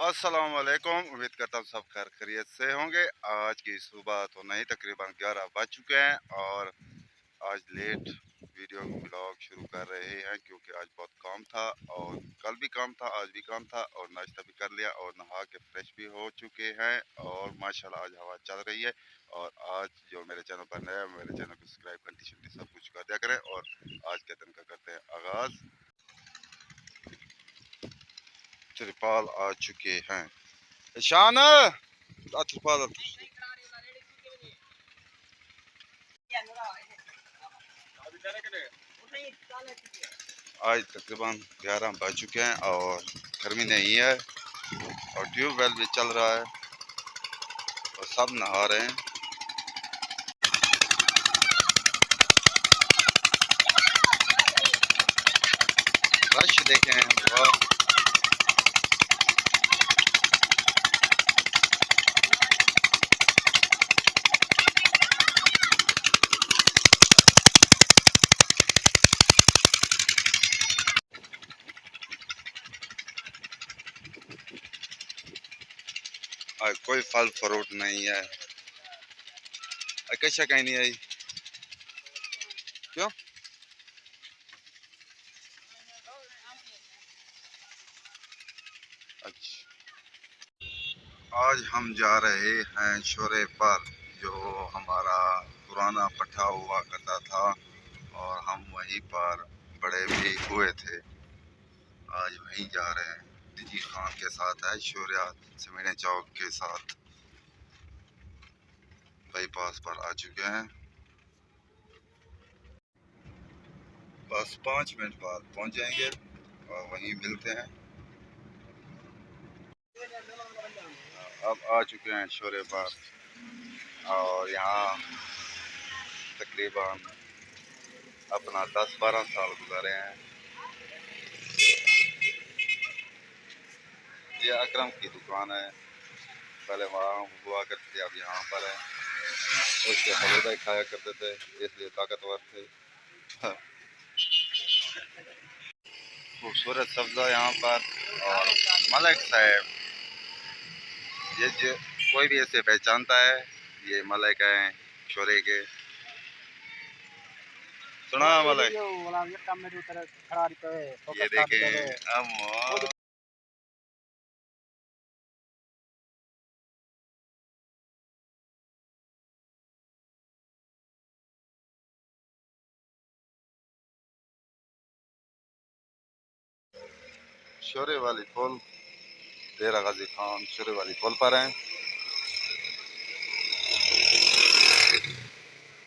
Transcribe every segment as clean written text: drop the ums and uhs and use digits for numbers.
अस्सलाम वालेकुम। उम्मीद करता हूँ सब खैर खैरियत से होंगे। आज की सुबह तो नहीं, तकरीबन 11 बज चुके हैं और आज लेट वीडियो ब्लॉग शुरू कर रहे हैं क्योंकि आज बहुत काम था और कल भी काम था, आज भी काम था और नाश्ता भी कर लिया और नहा के फ्रेश भी हो चुके हैं और माशाल्लाह आज हवा चल रही है। और आज जो मेरे चैनल पर नया है मेरे चैनल को सब्सक्राइब घंटी सब कुछ कर दिया करें और आज के दिन का करते हैं आगाज़। त्रिपाल आ चुके हैं। ईशान त्रिपाल आज तकरीबन 11 बज चुके हैं और गर्मी नहीं है और ट्यूबवेल भी चल रहा है और सब नहा रहे हैं। रश देखें बहुत। आज कोई फल फ्रूट नहीं है। कैसा कहीं नहीं आई क्यों? अच्छा, आज हम जा रहे हैं शोरे पर जो हमारा पुराना पट्टा हुआ करता था और हम वहीं पर बड़े भी हुए थे। आज वहीं जा रहे हैं। डिजी खान के साथ है शौर्या समीने चौक के साथ बाईपास पर आ चुके हैं। बस 5 मिनट बाद पहुंच जाएंगे और वहीं मिलते हैं। अब आ चुके हैं शौर्य पर और यहाँ तकरीबन अपना 10-12 साल गुजारे हैं। ये अकरम की दुकान है, पहले वहाँ हुआ करती थी, अब यहाँ पर है। उसके फलूदा खाया करते थे इसलिए ताकतवर थे। खूबसूरत सब्जा यहाँ पर। और मलिक साहब, ये जो कोई भी ऐसे पहचानता है ये मलिक हैं शोरे के। सुना मलिक? ये देखें हम शोरे वाली पुल, डेरा गाजी खान शोरे वाली पुल पर हैं।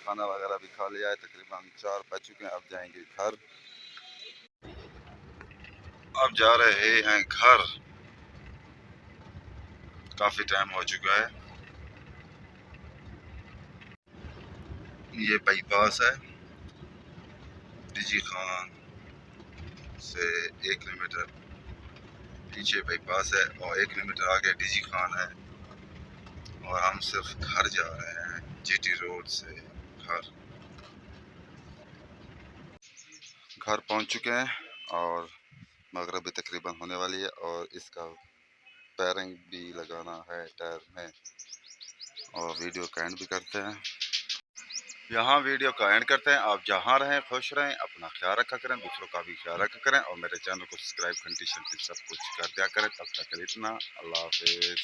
खाना वगैरह भी खा लिया है, तकरीबन 4 बज चुके हैं। अब जाएंगे घर। अब जा रहे हैं घर। काफ़ी टाइम हो चुका है। ये बाईपास है डिजी खान से 1 किलोमीटर पीछे बाईपास है और 1 किलोमीटर आगे डिजी खान है और हम सिर्फ घर जा रहे हैं जीटी रोड से घर। घर पहुंच चुके हैं और मगरिब भी तकरीबन होने वाली है और इसका पैरिंग भी लगाना है टायर में और वीडियो का एंड भी करते हैं। यहाँ वीडियो का एंड करते हैं। आप जहाँ रहें खुश रहें, अपना ख्याल रखा करें, दूसरों का भी ख्याल रखा करें और मेरे चैनल को सब्सक्राइब घंटी सब कुछ कर दिया करें। तब तक के लिए इतना, अल्लाह हाफिज़।